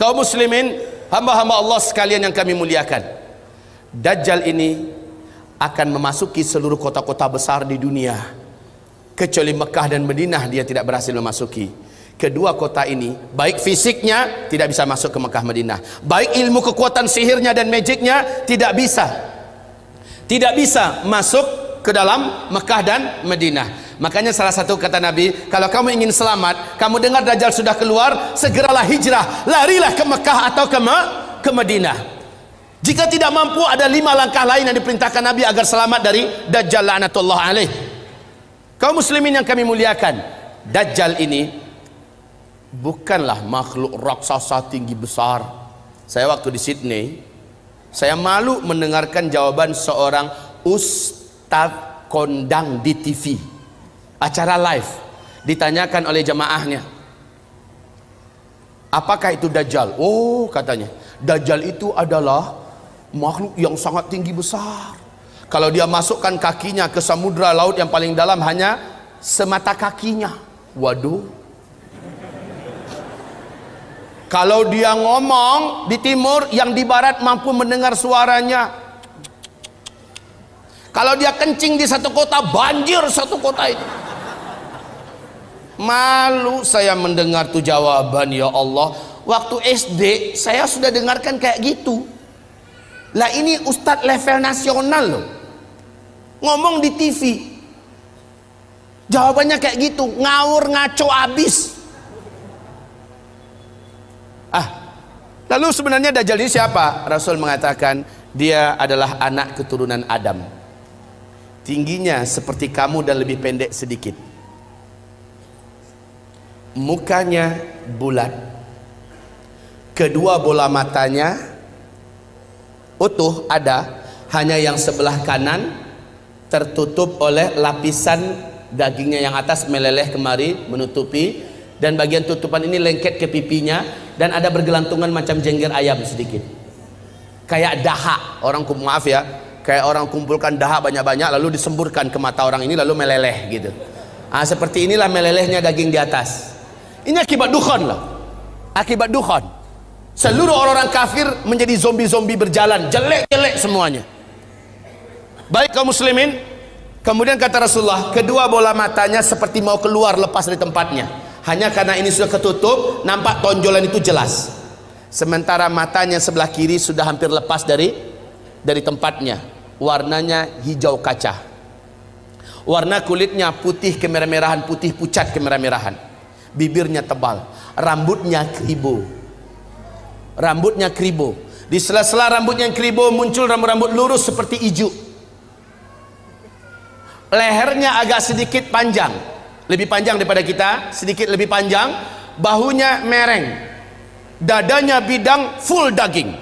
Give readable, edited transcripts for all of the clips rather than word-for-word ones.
Kaum muslimin, hamba-hamba Allah sekalian yang kami muliakan, Dajjal ini akan memasuki seluruh kota-kota besar di dunia, kecuali Mekah dan Madinah dia tidak berhasil memasuki. Kedua kota ini, baik fisiknya tidak bisa masuk ke Mekah Madinah, baik ilmu kekuatan sihirnya dan magicnya tidak bisa masuk ke dalam Mekah dan Madinah. Makanya salah satu kata Nabi, kalau kamu ingin selamat, kamu dengar Dajjal sudah keluar, segeralah hijrah, larilah ke Mekah atau ke Madinah. Jika tidak mampu, ada 5 langkah lain yang diperintahkan Nabi agar selamat dari Dajjal la'natullah alaih. Kaum muslimin yang kami muliakan, Dajjal ini bukanlah makhluk raksasa tinggi besar. Saya waktu di Sydney, saya malu mendengarkan jawaban seorang ustadz kondang di TV, acara live, ditanyakan oleh jamaahnya, apakah itu Dajjal? Oh, katanya, Dajjal itu adalah makhluk yang sangat tinggi besar. Kalau dia masukkan kakinya ke samudra laut yang paling dalam hanya semata kakinya. Waduh. Kalau dia ngomong di timur, yang di barat mampu mendengar suaranya. Kalau dia kencing di satu kota, banjir satu kota itu. Malu saya mendengar tuh jawaban, ya Allah. Waktu SD saya sudah dengarkan kayak gitu. Lah ini ustadz level nasional loh, ngomong di TV, jawabannya kayak gitu, ngawur ngaco abis. Lalu sebenarnya Dajjal ini siapa? Rasul mengatakan dia adalah anak keturunan Adam, tingginya seperti kamu dan lebih pendek sedikit, mukanya bulat, kedua bola matanya utuh ada, hanya yang sebelah kanan tertutup oleh lapisan dagingnya yang atas meleleh kemari menutupi, dan bagian tutupan ini lengket ke pipinya, dan ada bergelantungan macam jengger ayam sedikit, kayak dahak. Orang maaf ya, kayak orang kumpulkan dahak banyak-banyak lalu disemburkan ke mata orang ini lalu meleleh gitu. Seperti inilah melelehnya daging di atas. Ini akibat dukhon loh, akibat dukhon. Seluruh orang-orang kafir menjadi zombie-zombie berjalan, jelek-jelek semuanya. Baik kaum muslimin, kemudian kata Rasulullah, kedua bola matanya seperti mau keluar lepas dari tempatnya. Hanya karena ini sudah ketutup, nampak tonjolan itu jelas. Sementara matanya sebelah kiri sudah hampir lepas dari tempatnya. Warnanya hijau kaca. Warna kulitnya putih kemerah-merahan, putih pucat kemerah-merahan. Bibirnya tebal, rambutnya kribo. Di sela-sela rambutnya yang kribo muncul rambut-rambut lurus seperti ijuk. Lehernya agak sedikit panjang, lebih panjang daripada kita, sedikit lebih panjang. Bahunya mereng, dadanya bidang, full daging,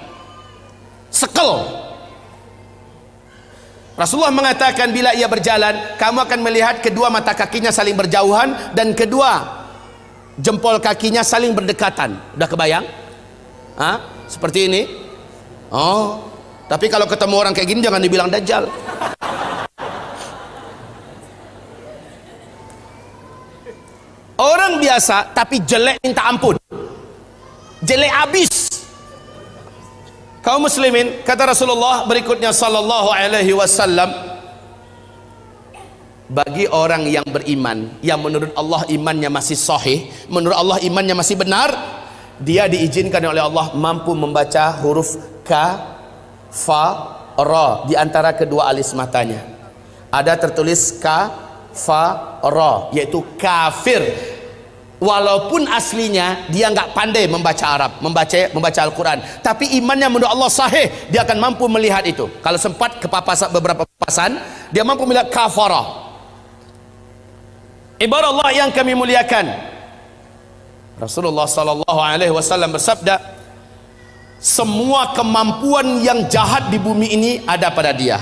sekel. Rasulullah mengatakan bila ia berjalan, kamu akan melihat kedua mata kakinya saling berjauhan dan kedua jempol kakinya saling berdekatan. Udah kebayang? Seperti ini. Oh, tapi kalau ketemu orang kayak gini jangan dibilang Dajjal. Orang biasa tapi jelek minta ampun, jelek abis. Kaum muslimin, kata Rasulullah berikutnya sallallahu alaihi wasallam, bagi orang yang beriman, yang menurut Allah imannya masih sahih, menurut Allah imannya masih benar, dia diizinkan oleh Allah mampu membaca huruf ka, fa, ra di antara kedua alis matanya. Ada tertulis ka, fa, ra, yaitu kafir. Walaupun aslinya dia nggak pandai membaca Arab, membaca Al-Quran, tapi imannya menurut Allah sahih, dia akan mampu melihat itu. Kalau sempat kepapasan beberapa papasan, dia mampu melihat kafara. Ibarat Allah yang kami muliakan, Rasulullah sallallahu alaihi wasallam bersabda, semua kemampuan yang jahat di bumi ini ada pada dia.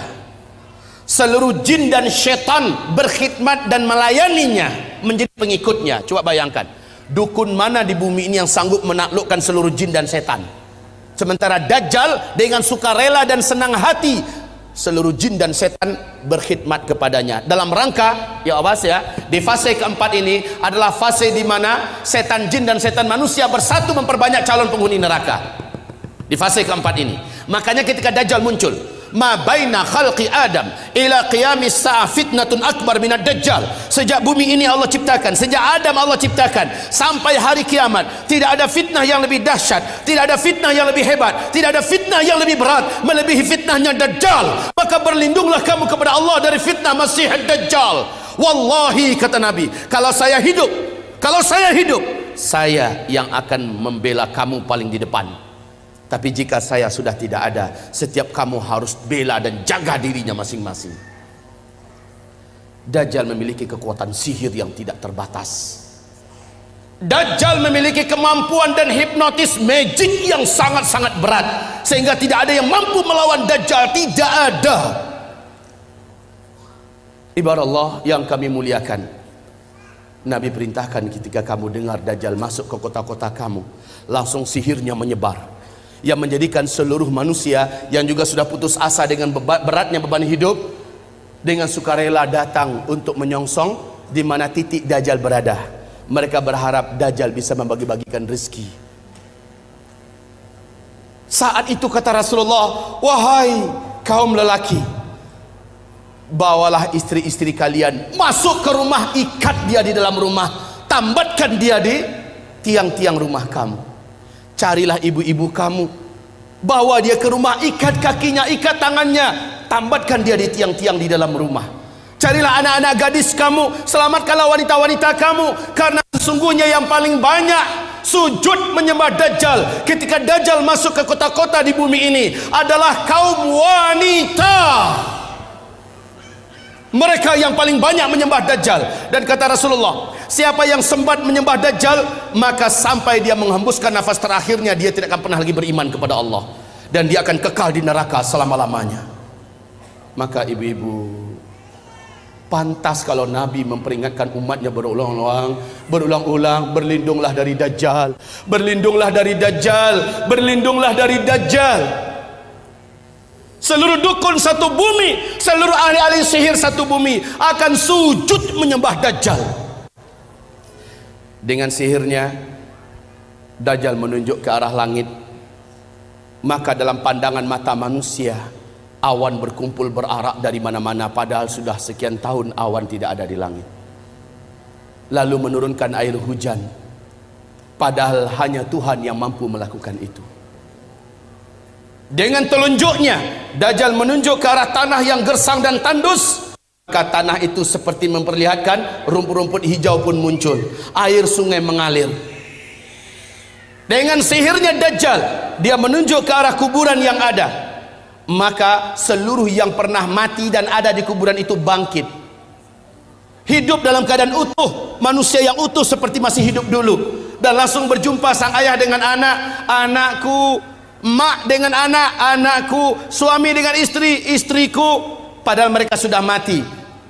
Seluruh jin dan syaitan berkhidmat dan melayaninya, menjadi pengikutnya. Coba bayangkan, dukun mana di bumi ini yang sanggup menaklukkan seluruh jin dan setan? Sementara Dajjal dengan sukarela dan senang hati seluruh jin dan setan berkhidmat kepadanya. Dalam rangka, ya awas ya, di fase keempat ini adalah fase di mana setan jin dan setan manusia bersatu memperbanyak calon penghuni neraka. Di fase keempat ini, makanya ketika Dajjal muncul, ma baina khalqi Adam ila qiyamis sa'ah fitnatun akbar minad dajjal. Sejak bumi ini Allah ciptakan, sejak Adam Allah ciptakan sampai hari kiamat, tidak ada fitnah yang lebih dahsyat, tidak ada fitnah yang lebih hebat, tidak ada fitnah yang lebih berat melebihi fitnahnya Dajjal. Maka berlindunglah kamu kepada Allah dari fitnah Masih Dajjal. Wallahi, kata Nabi, kalau saya hidup, saya yang akan membela kamu paling di depan. Tapi jika saya sudah tidak ada, setiap kamu harus bela dan jaga dirinya masing-masing. Dajjal memiliki kekuatan sihir yang tidak terbatas. Dajjal memiliki kemampuan dan hipnotis magic yang sangat-sangat berat, sehingga tidak ada yang mampu melawan Dajjal. Tidak ada. Ibarat Allah yang kami muliakan, Nabi perintahkan ketika kamu dengar Dajjal masuk ke kota-kota kamu, langsung sihirnya menyebar, yang menjadikan seluruh manusia yang juga sudah putus asa dengan beratnya beban hidup, dengan sukarela datang untuk menyongsong di mana titik Dajjal berada. Mereka berharap Dajjal bisa membagi-bagikan rezeki. Saat itu kata Rasulullah, wahai kaum lelaki, bawalah istri-istri kalian masuk ke rumah, ikat dia di dalam rumah, tambatkan dia di tiang-tiang rumah kamu. Carilah ibu-ibu kamu, bawa dia ke rumah, ikat kakinya, ikat tangannya, tambatkan dia di tiang-tiang di dalam rumah. Carilah anak-anak gadis kamu, selamatkanlah wanita-wanita kamu, karena sesungguhnya yang paling banyak sujud menyembah Dajjal ketika Dajjal masuk ke kota-kota di bumi ini adalah kaum wanita. Mereka yang paling banyak menyembah Dajjal. Dan kata Rasulullah, siapa yang sempat menyembah Dajjal, maka sampai dia menghembuskan nafas terakhirnya, dia tidak akan pernah lagi beriman kepada Allah, dan dia akan kekal di neraka selama-lamanya. Maka ibu-ibu, pantas kalau Nabi memperingatkan umatnya berulang-ulang, berlindunglah dari Dajjal, berlindunglah dari Dajjal, berlindunglah dari Dajjal. Seluruh dukun satu bumi, seluruh ahli-ahli sihir satu bumi akan sujud menyembah Dajjal. Dengan sihirnya Dajjal menunjuk ke arah langit, maka dalam pandangan mata manusia awan berkumpul berarak dari mana-mana, padahal sudah sekian tahun awan tidak ada di langit. Lalu menurunkan air hujan, padahal hanya Tuhan yang mampu melakukan itu. Dengan telunjuknya Dajjal menunjuk ke arah tanah yang gersang dan tandus, maka tanah itu seperti memperlihatkan rumput-rumput hijau pun muncul, air sungai mengalir. Dengan sihirnya Dajjal, dia menunjuk ke arah kuburan yang ada, maka seluruh yang pernah mati dan ada di kuburan itu bangkit, hidup dalam keadaan utuh, manusia yang utuh seperti masih hidup dulu, dan langsung berjumpa sang ayah dengan anak, anakku, mak dengan anak, anakku, suami dengan istri, istriku, padahal mereka sudah mati.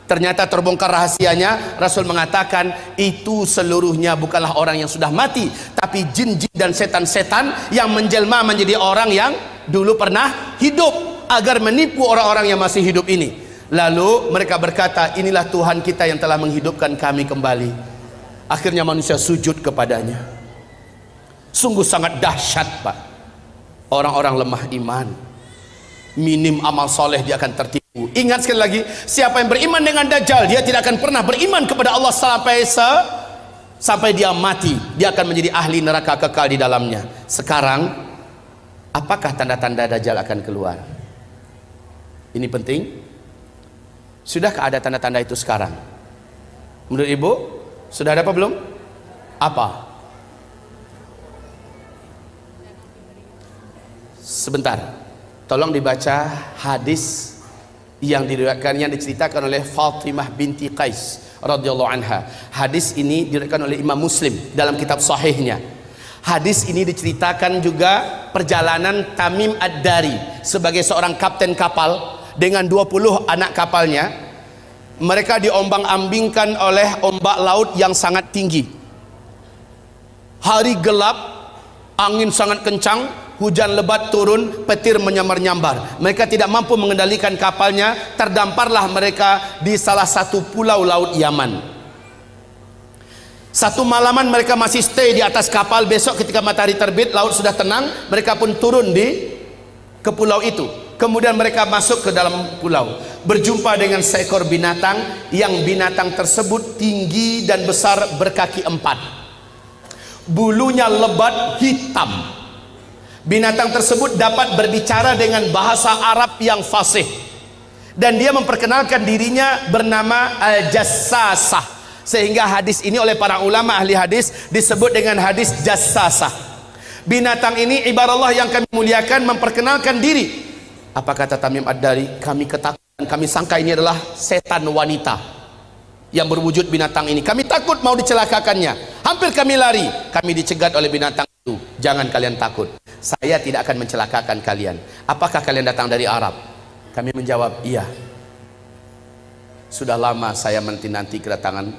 Ternyata terbongkar rahasianya. Rasul mengatakan itu seluruhnya bukanlah orang yang sudah mati, tapi jin-jin dan setan-setan yang menjelma menjadi orang yang dulu pernah hidup, agar menipu orang-orang yang masih hidup ini. Lalu mereka berkata, inilah Tuhan kita yang telah menghidupkan kami kembali. Akhirnya manusia sujud kepadanya. Sungguh sangat dahsyat, Pak. Orang-orang lemah iman, minim amal soleh, dia akan tertipu. Ingat sekali lagi, siapa yang beriman dengan Dajjal, dia tidak akan pernah beriman kepada Allah sampai dia mati. Dia akan menjadi ahli neraka kekal di dalamnya. Sekarang, apakah tanda-tanda Dajjal akan keluar? Ini penting. Sudahkah ada tanda-tanda itu sekarang? Menurut ibu, sudah ada apa belum? Apa? Sebentar, tolong dibaca hadis yang diriwayatkannya, diceritakan oleh Fatimah binti Qais radhiyallahu anha. Hadis ini diriwayatkan oleh Imam Muslim dalam kitab sahihnya. Hadis ini diceritakan juga perjalanan Tamim Ad-Dari sebagai seorang kapten kapal dengan 20 anak kapalnya. Mereka diombang-ambingkan oleh ombak laut yang sangat tinggi. Hari gelap, angin sangat kencang, hujan lebat turun, petir menyambar-nyambar. Mereka tidak mampu mengendalikan kapalnya, terdamparlah mereka di salah satu pulau laut Yaman. Satu malaman mereka masih stay di atas kapal. Besok ketika matahari terbit, laut sudah tenang, mereka pun turun ke pulau itu. Kemudian mereka masuk ke dalam pulau, berjumpa dengan seekor binatang, yang binatang tersebut tinggi dan besar, berkaki 4, bulunya lebat hitam. Binatang tersebut dapat berbicara dengan bahasa Arab yang fasih, dan dia memperkenalkan dirinya bernama Al-Jassasah, sehingga hadis ini oleh para ulama ahli hadis disebut dengan hadis Jassasah. Binatang ini, ibarat yang kami muliakan, memperkenalkan diri. Apa kata Tamim Ad-Dari? Kami ketakutan, kami sangka ini adalah setan wanita yang berwujud binatang ini. Kami takut mau dicelakakannya, hampir kami lari. Kami dicegat oleh binatang itu. Jangan kalian takut, saya tidak akan mencelakakan kalian. Apakah kalian datang dari Arab? Kami menjawab, iya. Sudah lama saya menanti kedatangan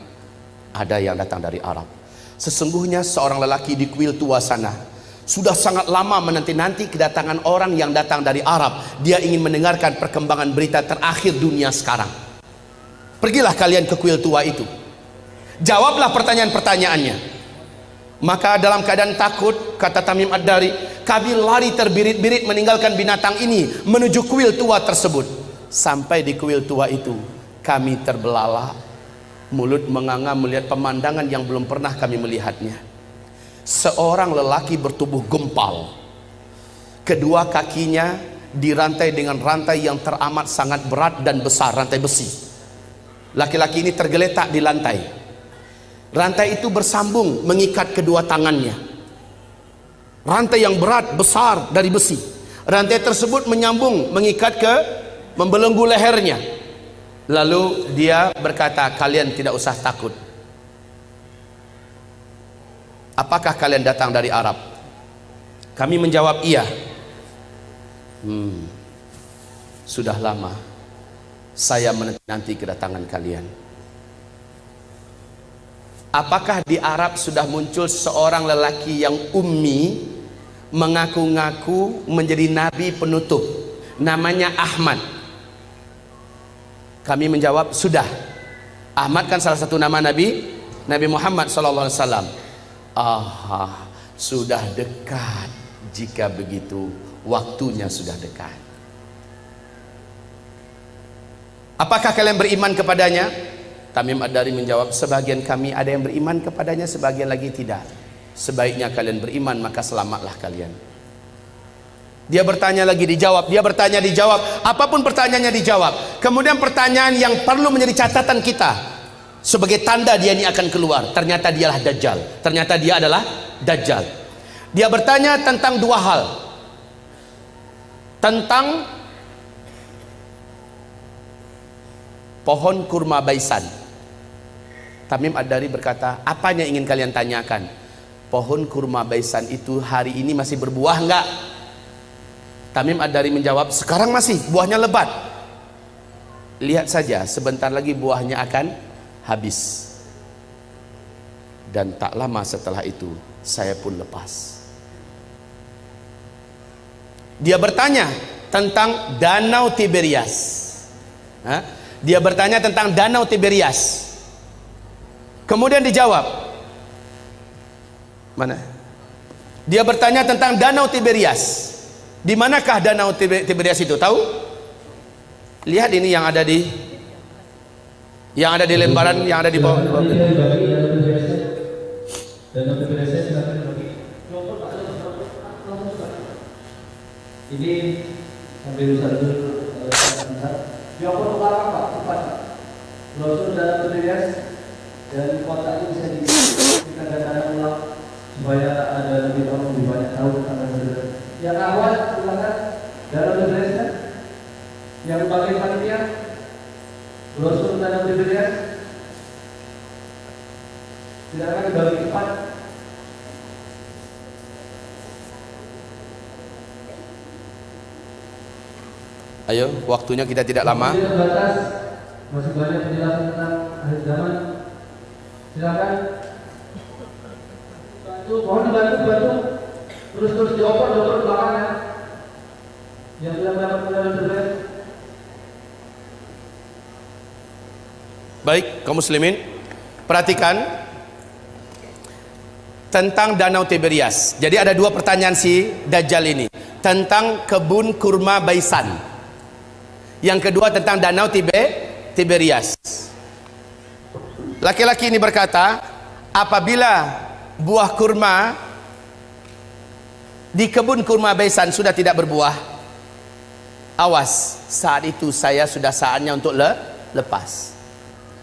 ada yang datang dari Arab. Sesungguhnya seorang lelaki di kuil tua sana sudah sangat lama menanti-nanti kedatangan orang yang datang dari Arab. Dia ingin mendengarkan perkembangan berita terakhir dunia sekarang. Pergilah kalian ke kuil tua itu, jawablah pertanyaan-pertanyaannya. Maka dalam keadaan takut, kata Tamim Ad-Dari, kami lari terbirit-birit meninggalkan binatang ini menuju kuil tua tersebut. Sampai di kuil tua itu, kami terbelalak, mulut menganga melihat pemandangan yang belum pernah kami melihatnya. Seorang lelaki bertubuh gempal, kedua kakinya dirantai dengan rantai yang teramat sangat berat dan besar, rantai besi. Laki-laki ini tergeletak di lantai. Rantai itu bersambung mengikat kedua tangannya. Rantai yang berat besar dari besi. Rantai tersebut menyambung mengikat membelenggu lehernya. Lalu dia berkata, kalian tidak usah takut. Apakah kalian datang dari Arab? Kami menjawab iya. Sudah lama saya menanti kedatangan kalian. Apakah di Arab sudah muncul seorang lelaki yang ummi, mengaku-ngaku menjadi nabi penutup, namanya Ahmad? Kami menjawab sudah. Ahmad kan salah satu nama Nabi Muhammad SAW. Sudah dekat. Jika begitu, waktunya sudah dekat. Apakah kalian beriman kepadanya? Tamim Ad-Dari menjawab, sebagian kami ada yang beriman kepadanya, sebagian lagi tidak. Sebaiknya kalian beriman, maka selamatlah kalian. Dia bertanya lagi, dijawab. Dia bertanya, dijawab. Apapun pertanyaannya dijawab. Kemudian pertanyaan yang perlu menjadi catatan kita, sebagai tanda dia ini akan keluar, ternyata dialah Dajjal. Ternyata dia adalah Dajjal. Dia bertanya tentang dua hal. Tentang pohon kurma baisan. Tamim Ad-Dari berkata, apanya ingin kalian tanyakan? Pohon kurma baisan itu hari ini masih berbuah enggak? Tamim Ad-Dari menjawab, sekarang masih, buahnya lebat. Lihat saja, sebentar lagi buahnya akan habis. Dan tak lama setelah itu, saya pun lepas. Dia bertanya tentang Danau Tiberias. Dia bertanya tentang Danau Tiberias. Kemudian dijawab, mana? Dia bertanya tentang Danau Tiberias. Di manakah Danau Tiberias itu? Tahu? Lihat ini yang ada di lembaran yang ada di bawah. Ini sambil satu Biokor utara Pak, cepat. Brosur Danau Tiberias dan kotak ini bisa kita datang ulang supaya ada lebih orang lebih banyak tahu tentang Danau Tiberias. Yang awal silakan Danau Tiberias. Yang bagian panitia brosur Danau Tiberias. Silakan dibagi cepat. Ayo, waktunya kita tidak lama. Masih banyak penjelasan tentang akhir zaman. Silakan. Bantu, mohon dibantu. terus dioper belakangnya. Yang sudah dapat medali. Baik, kaum muslimin, perhatikan tentang Danau Tiberias. Jadi ada dua pertanyaan si Dajjal ini tentang kebun kurma Baisan. Yang kedua tentang Danau Tiberias. Laki-laki ini berkata, apabila buah kurma di kebun kurma Baisan sudah tidak berbuah, awas, saat itu saya sudah saatnya untuk lepas.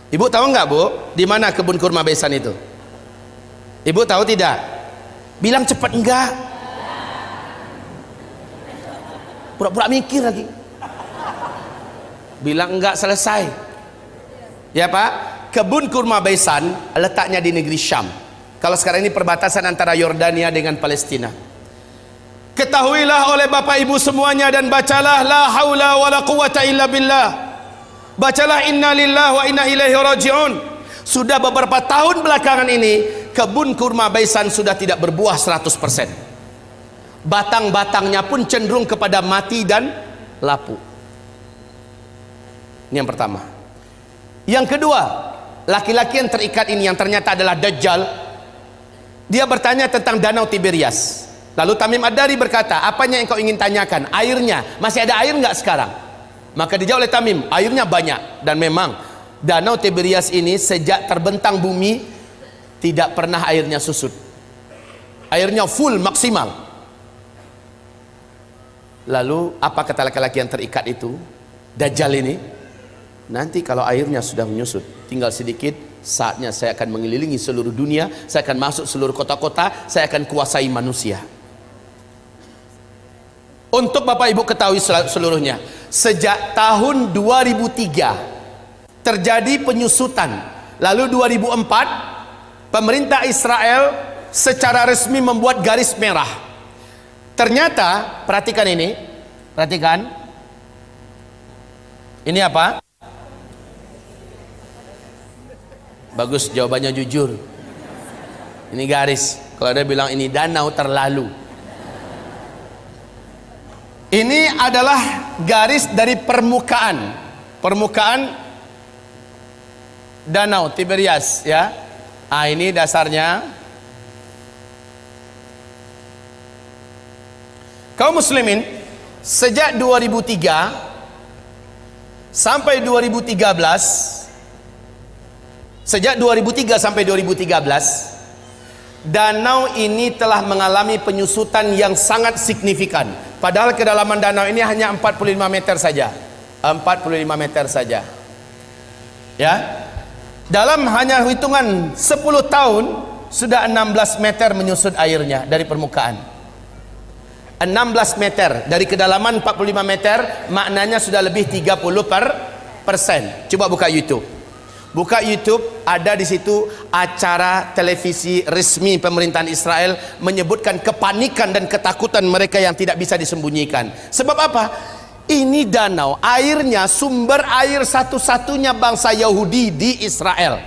Ibu tahu nggak, Bu, di mana kebun kurma Baisan itu? Ibu tahu tidak? Bilang cepat enggak. Pura-pura mikir lagi. Bilang enggak selesai. Ya Pak, kebun kurma Baisan letaknya di negeri Syam. Kalau sekarang ini perbatasan antara Yordania dengan Palestina. Ketahuilah oleh Bapak Ibu semuanya dan bacalah la haula wala quwata illa billah. Bacalah inna lillahi wa inna ilaihi raji'un. Sudah beberapa tahun belakangan ini kebun kurma Baisan sudah tidak berbuah 100%. Batang-batangnya pun cenderung kepada mati dan lapuk. Ini yang pertama. Yang kedua, laki-laki yang terikat ini yang ternyata adalah Dajjal, dia bertanya tentang Danau Tiberias. Lalu Tamim Ad-Dari berkata, apanya yang kau ingin tanyakan? Airnya, masih ada air nggak sekarang? Maka dijawab oleh Tamim, airnya banyak. Dan memang Danau Tiberias ini sejak terbentang bumi tidak pernah airnya susut. Airnya full maksimal. Lalu apa kata laki-laki yang terikat itu? Dajjal ini, nanti kalau airnya sudah menyusut, tinggal sedikit, saatnya saya akan mengelilingi seluruh dunia, saya akan masuk seluruh kota-kota, saya akan kuasai manusia. Untuk Bapak Ibu ketahui seluruhnya, sejak tahun 2003 terjadi penyusutan. Lalu 2004 pemerintah Israel secara resmi membuat garis merah. Ternyata, perhatikan ini, perhatikan. Ini apa? Bagus, jawabannya jujur. Ini garis. Kalau dia bilang ini danau, terlalu. Ini adalah garis dari permukaan Danau Tiberias, ya. Ah, ini dasarnya. Kaum muslimin, sejak 2003 sampai 2013, sejak 2003 sampai 2013, danau ini telah mengalami penyusutan yang sangat signifikan. Padahal kedalaman danau ini hanya 45 meter saja. 45 meter saja. Ya. Dalam hanya hitungan 10 tahun sudah 16 meter menyusut airnya dari permukaan. 16 meter dari kedalaman 45 meter, maknanya sudah lebih 30%. Coba buka YouTube. Buka YouTube, ada di situ acara televisi resmi pemerintahan Israel menyebutkan kepanikan dan ketakutan mereka yang tidak bisa disembunyikan. Sebab apa? Ini danau, airnya sumber air satu-satunya bangsa Yahudi di Israel.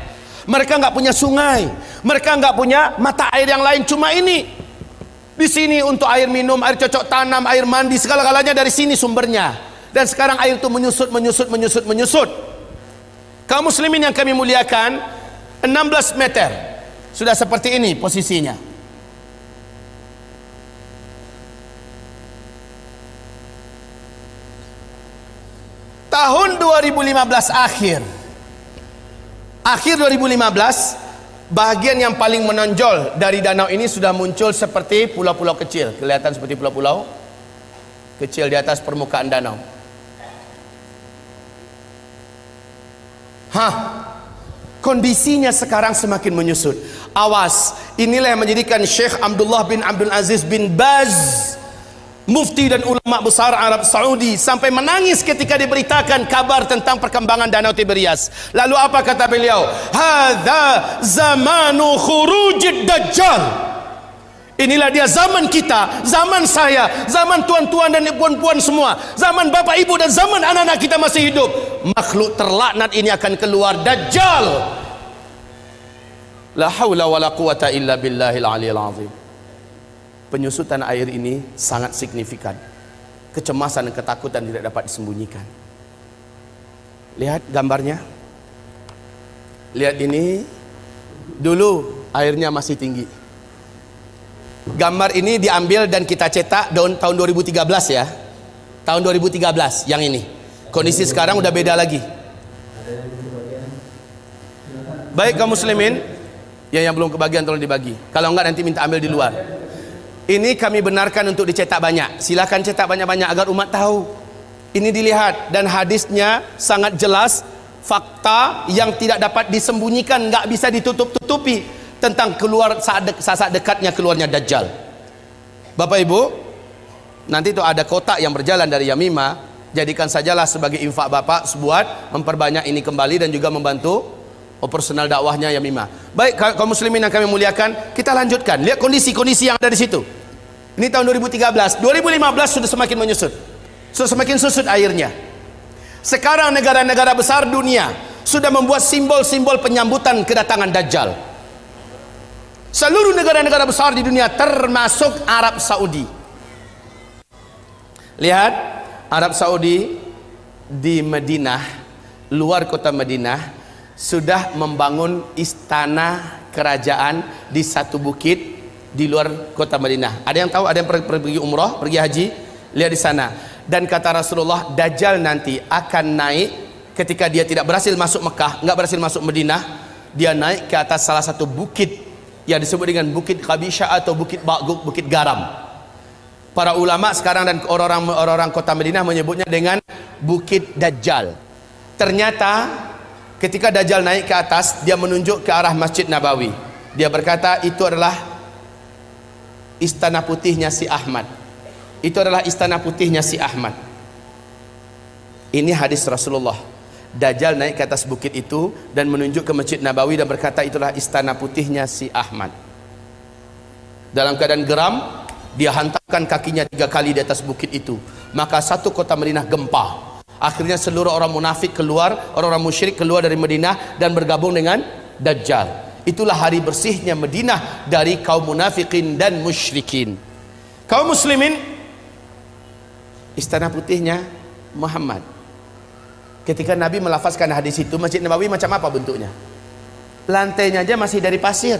Mereka nggak punya sungai, mereka nggak punya mata air yang lain, cuma ini. Di sini untuk air minum, air cocok tanam, air mandi, segala-galanya dari sini sumbernya. Dan sekarang air itu menyusut. Kaum muslimin yang kami muliakan, 16 meter sudah seperti ini posisinya. Tahun 2015 akhir 2015, bahagian yang paling menonjol dari danau ini sudah muncul seperti pulau-pulau kecil. Kelihatan seperti pulau-pulau kecil di atas permukaan danau. Kondisinya sekarang semakin menyusut. Awas, inilah yang menjadikan Syekh Abdullah bin Abdul Aziz bin Baz, mufti dan ulama besar Arab Saudi, sampai menangis ketika diberitakan kabar tentang perkembangan Danau Tiberias. Lalu apa kata beliau? Hadza zamanu khurujid dajjal. Inilah dia zaman kita, zaman saya, zaman tuan-tuan dan puan-puan semua, zaman bapak ibu dan zaman anak-anak kita masih hidup. Makhluk terlaknat ini akan keluar, Dajjal. La haula wala quwata illa billahil aliyil azim. penyusutan air ini sangat signifikan. Kecemasan dan ketakutan tidak dapat disembunyikan. Lihat gambarnya. Lihat ini. Dulu airnya masih tinggi. Gambar ini diambil dan kita cetak tahun 2013 ya. Tahun 2013 yang ini. Kondisi sekarang udah beda lagi. Baik kaum muslimin, yang belum kebagian tolong dibagi. Kalau enggak nanti minta ambil di luar. Ini kami benarkan untuk dicetak banyak. Silakan cetak banyak-banyak agar umat tahu. Ini dilihat dan hadisnya sangat jelas, fakta yang tidak dapat disembunyikan, nggak bisa ditutup-tutupi tentang keluar saat dekatnya keluarnya Dajjal. Bapak Ibu, nanti itu ada kotak yang berjalan dari Yamimah, jadikan sajalah sebagai infak Bapak buat memperbanyak ini kembali dan juga membantu operasional dakwahnya Yamimah. Baik kaum muslimin yang kami muliakan, kita lanjutkan. Lihat kondisi-kondisi yang ada di situ. Ini tahun 2013, 2015 sudah semakin menyusut. Sudah semakin susut airnya. Sekarang negara-negara besar dunia sudah membuat simbol-simbol penyambutan kedatangan Dajjal. Seluruh negara-negara besar di dunia termasuk Arab Saudi. Lihat, Arab Saudi di Madinah, luar kota Madinah, sudah membangun istana kerajaan di satu bukit di luar kota Madinah. Ada yang tahu? Ada yang pergi umrah, pergi haji? Lihat di sana. Dan kata Rasulullah, Dajjal nanti akan naik ketika dia tidak berhasil masuk Mekah, nggak berhasil masuk Madinah, dia naik ke atas salah satu bukit yang disebut dengan Bukit Khabisha atau Bukit Ba'guk, Bukit Garam. Para ulama sekarang dan orang-orang kota Madinah menyebutnya dengan Bukit Dajjal. Ternyata ketika Dajjal naik ke atas, dia menunjuk ke arah Masjid Nabawi. Dia berkata, itu adalah istana putihnya si Ahmad. Itu adalah istana putihnya si Ahmad. Ini hadis Rasulullah. Dajjal naik ke atas bukit itu dan menunjuk ke Masjid Nabawi dan berkata, itulah istana putihnya si Ahmad. Dalam keadaan geram, dia hantarkan kakinya 3 kali di atas bukit itu. Maka satu kota Madinah gempa. Akhirnya seluruh orang munafik keluar, orang-orang musyrik keluar dari Madinah dan bergabung dengan Dajjal. Itulah hari bersihnya Madinah dari kaum munafikin dan musyrikin. Kaum muslimin, istana putihnya Muhammad. Ketika Nabi melafazkan hadis itu, Masjid Nabawi macam apa bentuknya? Lantainya aja masih dari pasir,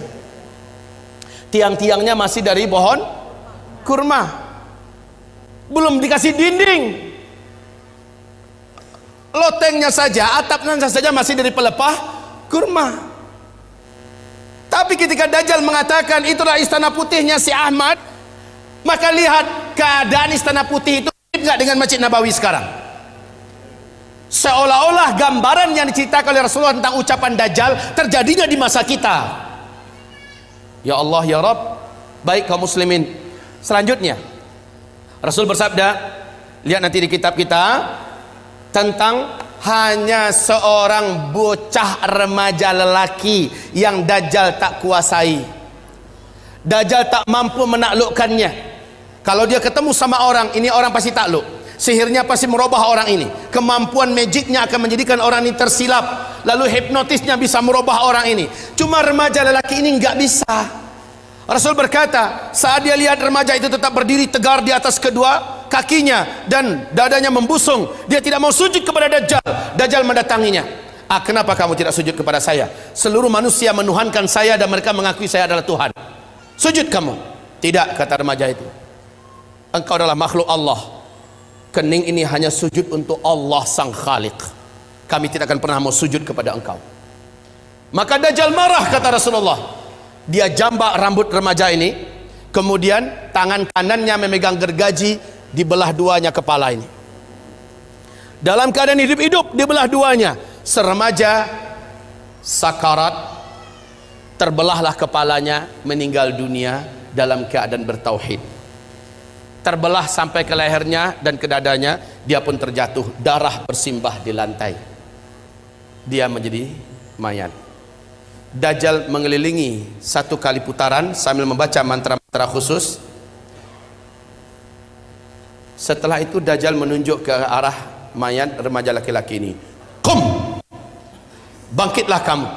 tiang-tiangnya masih dari pohon kurma, belum dikasih dinding, lotengnya saja, atapnya saja masih dari pelepah kurma. Tapi ketika Dajjal mengatakan itulah istana putihnya si Ahmad, maka lihat keadaan istana putih itu enggak dengan Masjid Nabawi sekarang. Seolah-olah gambaran yang diceritakan oleh Rasulullah tentang ucapan Dajjal terjadinya di masa kita. Ya Allah ya Rabb. Baik kaum muslimin, selanjutnya Rasul bersabda, lihat nanti di kitab kita, tentang hanya seorang bocah remaja lelaki yang Dajjal tak kuasai. Dajjal tak mampu menaklukkannya. Kalau dia ketemu sama orang, ini orang pasti takluk. Sihirnya pasti merubah orang ini. Kemampuan magicnya akan menjadikan orang ini tersilap. Lalu hipnotisnya bisa merubah orang ini. Cuma remaja lelaki ini nggak bisa. Rasul berkata, saat dia lihat remaja itu tetap berdiri tegar di atas kedua kakinya dan dadanya membusung, dia tidak mau sujud kepada Dajjal. Dajjal mendatanginya. Kenapa kamu tidak sujud kepada saya? Seluruh manusia menuhankan saya dan mereka mengakui saya adalah Tuhan. Sujud kamu. Tidak, kata remaja itu. Engkau adalah makhluk Allah. Kening ini hanya sujud untuk Allah sang Khaliq. Kami tidak akan pernah mau sujud kepada engkau. Maka Dajjal marah, kata Rasulullah. Dia jambak rambut remaja ini, kemudian tangan kanannya memegang gergaji, dibelah duanya kepala ini. Dalam keadaan hidup-hidup dibelah duanya. Seremaja sakarat, terbelahlah kepalanya, meninggal dunia dalam keadaan bertauhid. Terbelah sampai ke lehernya dan ke dadanya, dia pun terjatuh, darah bersimbah di lantai. Dia menjadi mayat. Dajjal mengelilingi 1 kali putaran sambil membaca mantra-mantra khusus. Setelah itu Dajjal menunjuk ke arah mayat remaja laki-laki ini. Qum, bangkitlah kamu,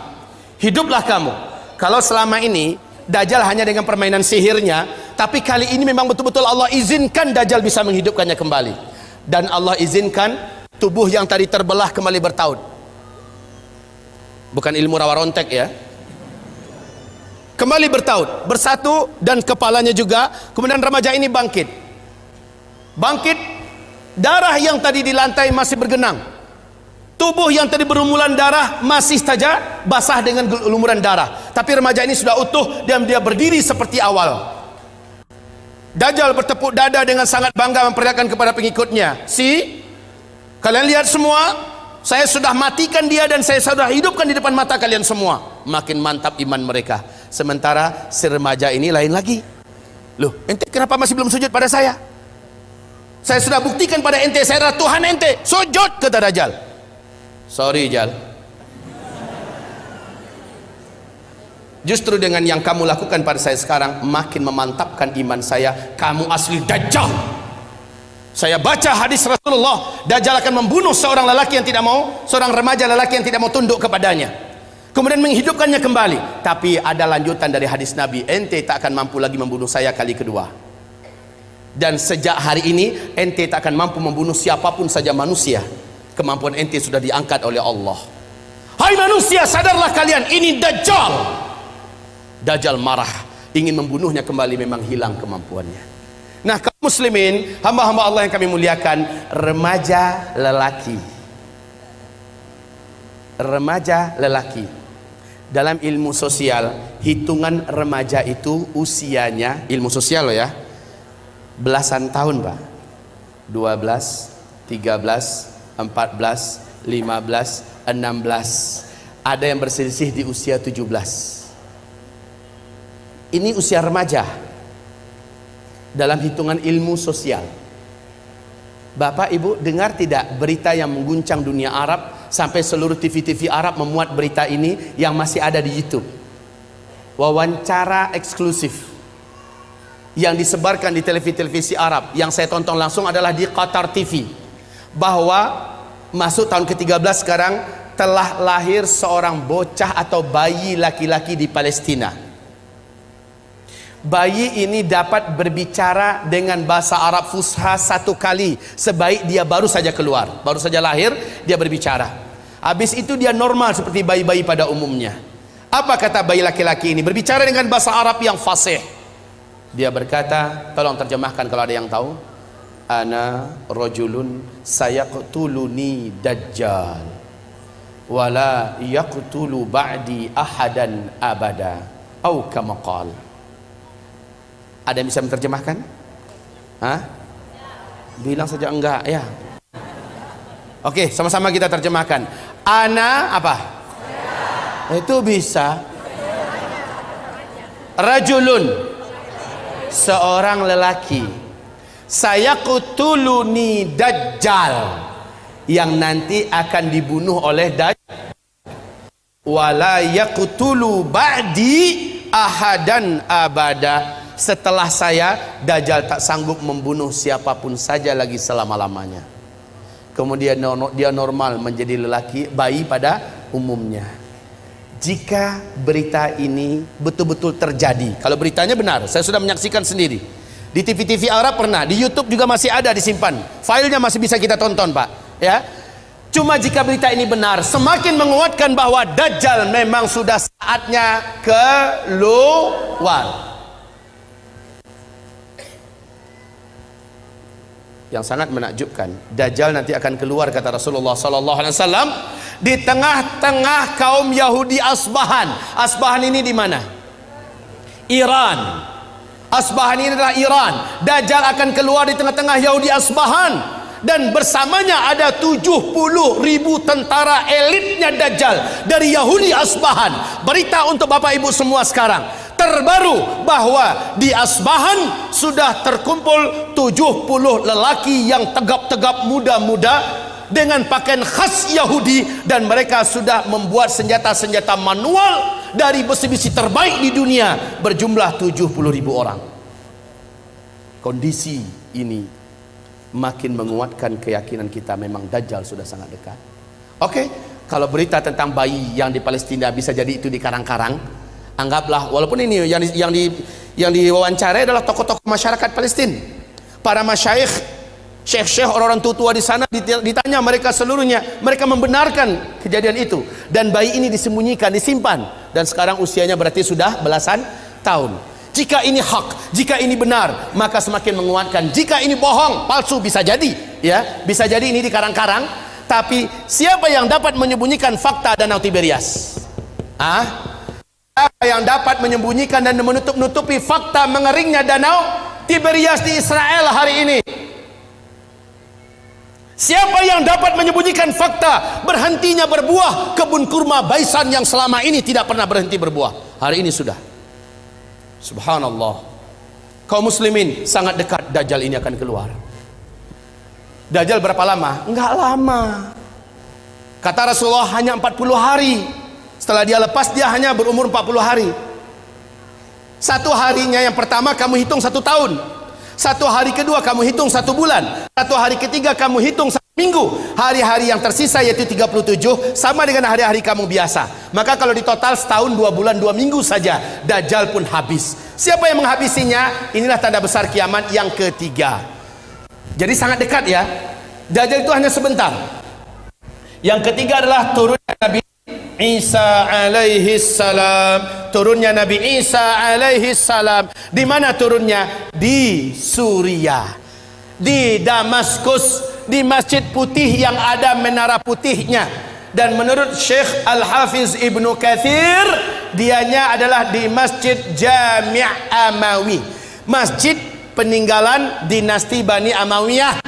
hiduplah kamu. Kalau selama ini Dajjal hanya dengan permainan sihirnya Tapi kali ini memang betul-betul Allah izinkan Dajjal bisa menghidupkannya kembali. Dan Allah izinkan tubuh yang tadi terbelah kembali bertaut. Bukan ilmu rawa rontek ya. Kembali bertaut, bersatu, dan kepalanya juga. Kemudian remaja ini bangkit. Bangkit, darah yang tadi di lantai masih bergenang. Tubuh yang tadi berlumuran darah masih saja basah dengan lumuran darah. Tapi remaja ini sudah utuh dan dia berdiri seperti awal. Dajjal bertepuk dada dengan sangat bangga memperlihatkan kepada pengikutnya, kalian lihat semua, saya sudah matikan dia dan saya sudah hidupkan di depan mata kalian semua. Makin mantap iman mereka. Sementara si remaja ini lain lagi. Loh, ente kenapa masih belum sujud pada saya? Saya sudah buktikan pada ente, saya adalah Tuhan ente. Sujud, kata Dajjal. Sorry Jal, justru dengan yang kamu lakukan pada saya sekarang makin memantapkan iman saya. Kamu asli Dajjal. Saya baca hadis Rasulullah, Dajjal akan membunuh seorang lelaki yang tidak mau, seorang remaja lelaki yang tidak mau tunduk kepadanya, kemudian menghidupkannya kembali. Tapi ada lanjutan dari hadis Nabi, ente tak akan mampu lagi membunuh saya kali kedua. Dan sejak hari ini ente tak akan mampu membunuh siapapun saja manusia. Kemampuan ente sudah diangkat oleh Allah. Hai manusia, sadarlah kalian, ini Dajjal. Dajjal marah, ingin membunuhnya kembali, memang hilang kemampuannya. Nah, kaum muslimin, hamba-hamba Allah yang kami muliakan, remaja lelaki. Remaja lelaki. Dalam ilmu sosial, hitungan remaja itu usianya, ilmu sosial loh ya, belasan tahun Pak. 12, 13, 14, 15, 16. Ada yang berselisih di usia 17. Ini usia remaja dalam hitungan ilmu sosial. Bapak Ibu dengar tidak berita yang mengguncang dunia Arab, sampai seluruh TV-TV Arab memuat berita ini yang masih ada di YouTube. Wawancara eksklusif yang disebarkan di televisi-televisi Arab, yang saya tonton langsung adalah di Qatar TV. Bahwa masuk tahun ke-13 sekarang, telah lahir seorang bocah atau bayi laki-laki di Palestina. Bayi ini dapat berbicara dengan bahasa Arab Fusha 1 kali sebaik dia baru saja keluar, baru saja lahir dia berbicara. Habis itu dia normal seperti bayi-bayi pada umumnya. Apa kata bayi laki-laki ini? Berbicara dengan bahasa Arab yang fasih. Dia berkata, tolong terjemahkan kalau ada yang tahu. Ana rajulun sayaqtuluni Dajjal wala yaqtulu ba'di ahadan abada au kama qal. Ada yang bisa menerjemahkan? Hah? Bilang saja enggak ya. Oke, sama-sama kita terjemahkan. Ana apa? Itu bisa. Rajulun, seorang lelaki. Sayaqtuluni Dajjal, yang nanti akan dibunuh oleh Dajjal. Wala yaqtulu ba'di ahadan abada. Setelah saya, Dajjal tak sanggup membunuh siapapun saja lagi selama-lamanya. Kemudian dia normal menjadi lelaki, bayi pada umumnya. Jika berita ini betul-betul terjadi, kalau beritanya benar, saya sudah menyaksikan sendiri. Di TV-TV Arab pernah, di YouTube juga masih ada disimpan. Filenya masih bisa kita tonton, Pak. Ya. Cuma jika berita ini benar, semakin menguatkan bahwa Dajjal memang sudah saatnya keluar. Yang sangat menakjubkan, Dajjal nanti akan keluar, kata Rasulullah SAW, di tengah-tengah kaum Yahudi Asbahan. Asbahan ini di mana? Iran. Asbahan ini adalah Iran. Dajjal akan keluar di tengah-tengah Yahudi Asbahan, dan bersamanya ada 70.000 tentara elitnya Dajjal dari Yahudi Asbahan. Berita untuk Bapak Ibu semua sekarang terbaru bahwa di Asbahan sudah terkumpul 70 lelaki yang tegap-tegap, muda-muda dengan pakaian khas Yahudi, dan mereka sudah membuat senjata-senjata manual dari besi-besi terbaik di dunia berjumlah 70.000 orang. Kondisi ini makin menguatkan keyakinan kita memang Dajjal sudah sangat dekat. Oke, kalau berita tentang bayi yang di Palestina bisa jadi itu di karang-karang, anggaplah, walaupun ini Yang diwawancarai adalah tokoh-tokoh masyarakat Palestina, para masyayikh, syekh-syekh, orang-orang tua di sana. Ditanya mereka seluruhnya, mereka membenarkan kejadian itu. Dan bayi ini disembunyikan, disimpan, dan sekarang usianya berarti sudah belasan tahun. Jika ini hak, jika ini benar, maka semakin menguatkan. Jika ini bohong, palsu, bisa jadi, ya, bisa jadi ini dikarang-karang. Tapi siapa yang dapat menyembunyikan fakta Danau Tiberias? Siapa yang dapat menyembunyikan dan menutup-nutupi fakta mengeringnya Danau Tiberias di Israel hari ini? Siapa yang dapat menyembunyikan fakta berhentinya berbuah kebun kurma Baisan yang selama ini tidak pernah berhenti berbuah? Hari ini sudah. Subhanallah. Kaum muslimin, sangat dekat Dajjal ini akan keluar. Dajjal berapa lama? Enggak lama. Kata Rasulullah hanya 40 hari. Setelah dia lepas, dia hanya berumur 40 hari. Satu harinya yang pertama kamu hitung 1 tahun. Satu hari kedua kamu hitung 1 bulan. Satu hari ketiga kamu hitung 1 minggu. Hari-hari yang tersisa yaitu 37 sama dengan hari-hari kamu biasa. Maka kalau di total setahun 2 bulan 2 minggu saja, Dajjal pun habis. Siapa yang menghabisinya? Inilah tanda besar kiamat yang ketiga. Jadi sangat dekat ya. Dajjal itu hanya sebentar. Yang ketiga adalah turunnya Nabi Isa alaihi salam. Turunnya Nabi Isa alaihi salam. Di mana turunnya? Di Suriah, di Damaskus, di Masjid Putih yang ada menara putihnya. Dan menurut Syekh Al-Hafiz Ibnu Katsir, dianya adalah di Masjid Jami' Amawi, masjid peninggalan dinasti Bani Amawiyah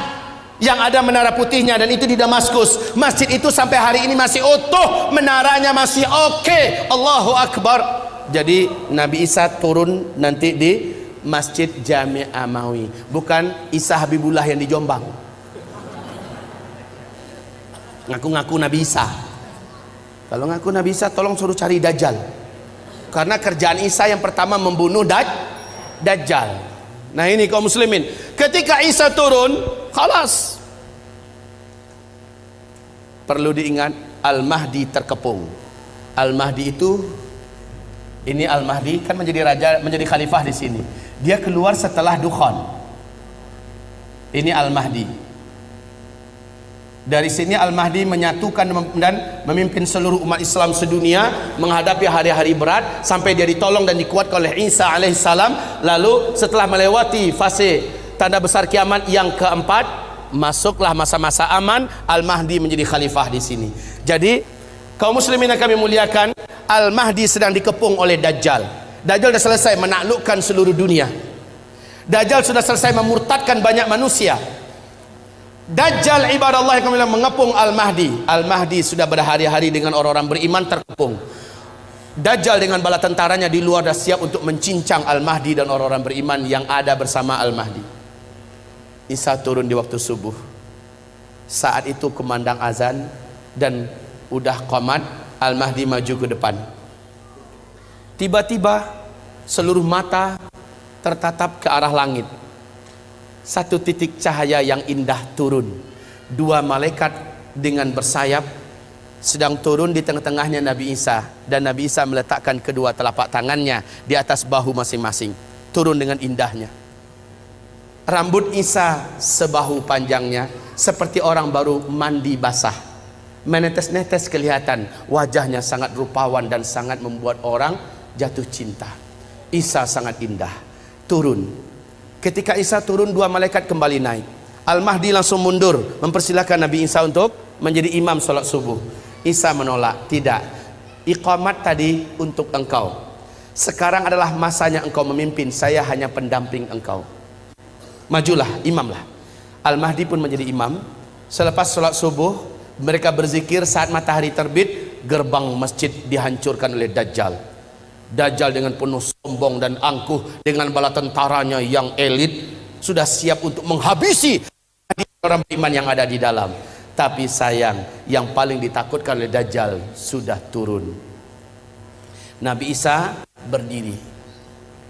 yang ada menara putihnya, dan itu di Damaskus. Masjid itu sampai hari ini masih utuh, menaranya masih oke. Allahu Akbar. Jadi Nabi Isa turun nanti di Masjid Jami' Amawi, bukan Isa Habibullah yang di Jombang. Ngaku-ngaku Nabi Isa. Kalau ngaku Nabi Isa, tolong suruh cari Dajjal, karena kerjaan Isa yang pertama membunuh Dajjal. Nah ini kaum muslimin, ketika Isa turun, khalas. Perlu diingat, Al-Mahdi terkepung. Al-Mahdi itu, ini Al-Mahdi kan menjadi raja, menjadi khalifah di sini. Dia keluar setelah Dukhan. Ini Al-Mahdi. Dari sini Al-Mahdi menyatukan dan memimpin seluruh umat Islam sedunia menghadapi hari-hari berat sampai dia ditolong dan dikuatkan oleh Isa alaihissalam. Lalu setelah melewati fase tanda besar kiamat yang keempat, masuklah masa-masa aman. Al-Mahdi menjadi khalifah di sini. Jadi kaum muslimin yang kami muliakan, Al-Mahdi sedang dikepung oleh Dajjal. Dajjal sudah selesai menaklukkan seluruh dunia. Dajjal sudah selesai memurtadkan banyak manusia. Dajjal ibadallah yang kami mengepung Al-Mahdi. Al-Mahdi sudah berhari-hari dengan orang-orang beriman terkepung. Dajjal dengan bala tentaranya di luar dah siap untuk mencincang Al-Mahdi dan orang-orang beriman yang ada bersama Al-Mahdi. Isa turun di waktu subuh. Saat itu kumandang azan dan udah qamat. Al-Mahdi maju ke depan. Tiba-tiba seluruh mata tertatap ke arah langit. Satu titik cahaya yang indah turun. 2 malaikat dengan bersayap sedang turun di tengah-tengahnya Nabi Isa, dan Nabi Isa meletakkan kedua telapak tangannya di atas bahu masing-masing. Turun dengan indahnya. Rambut Isa sebahu panjangnya, seperti orang baru mandi basah. Menetes-netes kelihatan. Wajahnya sangat rupawan dan sangat membuat orang jatuh cinta. Isa sangat indah. Turun. Ketika Isa turun, 2 malaikat kembali naik. Al-Mahdi langsung mundur mempersilahkan Nabi Isa untuk menjadi imam sholat subuh. Isa menolak. Tidak, iqamat tadi untuk engkau, sekarang adalah masanya engkau memimpin, saya hanya pendamping engkau. Majulah, imamlah. Al-Mahdi pun menjadi imam. Selepas sholat subuh, mereka berzikir. Saat matahari terbit, gerbang masjid dihancurkan oleh Dajjal. Dajjal dengan penuh sombong dan angkuh dengan bala tentaranya yang elit sudah siap untuk menghabisi orang beriman yang ada di dalam. Tapi sayang, yang paling ditakutkan oleh Dajjal sudah turun. Nabi Isa berdiri,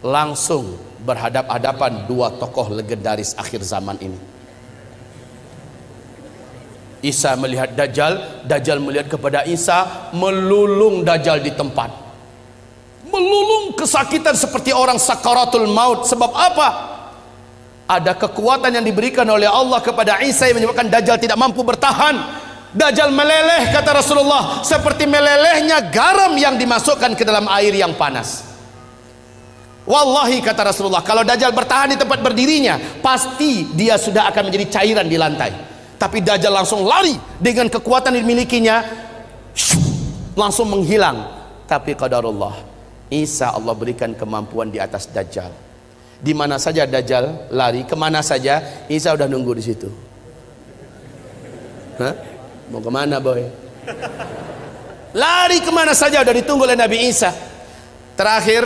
langsung berhadap-hadapan 2 tokoh legendaris akhir zaman ini. Isa melihat Dajjal, Dajjal melihat kepada Isa, melulung Dajjal di tempat. melulung kesakitan seperti orang sakaratul maut. Sebab apa? Ada kekuatan yang diberikan oleh Allah kepada Isa yang menyebabkan Dajjal tidak mampu bertahan. Dajjal meleleh, kata Rasulullah, seperti melelehnya garam yang dimasukkan ke dalam air yang panas. Wallahi, kata Rasulullah, kalau Dajjal bertahan di tempat berdirinya, pasti dia sudah akan menjadi cairan di lantai. Tapi Dajjal langsung lari dengan kekuatan yang dimilikinya, langsung menghilang. Tapi qadarullah, Isa Allah berikan kemampuan di atas Dajjal. Di mana saja Dajjal lari, kemana saja, Isa udah nunggu di situ. Hah? Mau kemana boy? Lari kemana saja udah ditunggu oleh Nabi Isa. Terakhir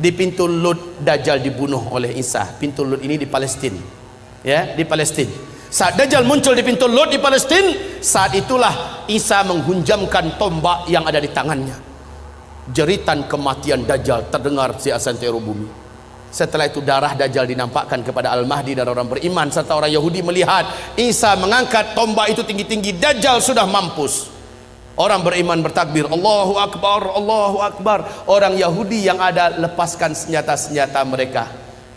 di pintu Lud, Dajjal dibunuh oleh Isa. Pintu Lud ini di Palestina, ya, di Palestina. Saat Dajjal muncul di pintu Lud di Palestina, saat itulah Isa menghunjamkan tombak yang ada di tangannya. Jeritan kematian Dajjal terdengar di santero bumi. Setelah itu darah Dajjal dinampakkan kepada Al-Mahdi dan orang beriman serta orang Yahudi melihat Isa mengangkat tombak itu tinggi-tinggi. Dajjal sudah mampus. Orang beriman bertakbir, Allahu Akbar, Allahu Akbar. Orang Yahudi yang ada lepaskan senjata-senjata mereka.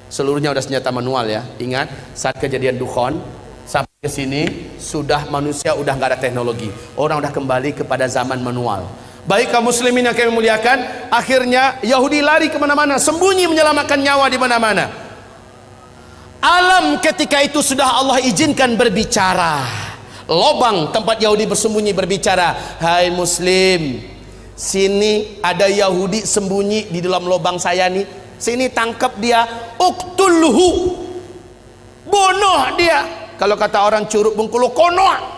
Seluruhnya udah senjata manual ya. Ingat saat kejadian Dukhon sampai ke sini sudah manusia udah nggak ada teknologi. Orang udah kembali kepada zaman manual. Baik kaum muslimin yang kami muliakan, akhirnya Yahudi lari kemana-mana, sembunyi menyelamatkan nyawa di mana-mana. Alam ketika itu sudah Allah izinkan berbicara. Lobang tempat Yahudi bersembunyi berbicara, hai muslim, sini ada Yahudi sembunyi di dalam lobang saya nih, sini tangkap dia, uktulhu, bunuh dia. Kalau kata orang Curug Bengkulu, konoh.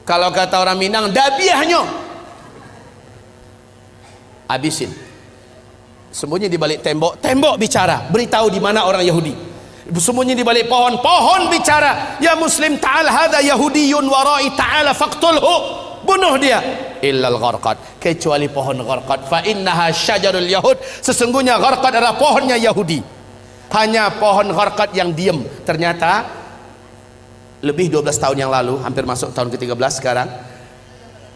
Kalau kata orang Minang, dabiahnya, habisin. Sembunyi di balik tembok, tembok bicara, beritahu di mana orang Yahudi. Sembunyi di balik pohon, pohon bicara, ya muslim ta'al hadza yahudiyun warai ta'ala faqtulhu, bunuh dia. Illal gharqad, kecuali pohon gharqad, fa innaha syajarul yahud, sesungguhnya gharqad adalah pohonnya Yahudi. Hanya pohon gharqad yang diam. Ternyata lebih 12 tahun yang lalu, hampir masuk tahun ke-13 sekarang,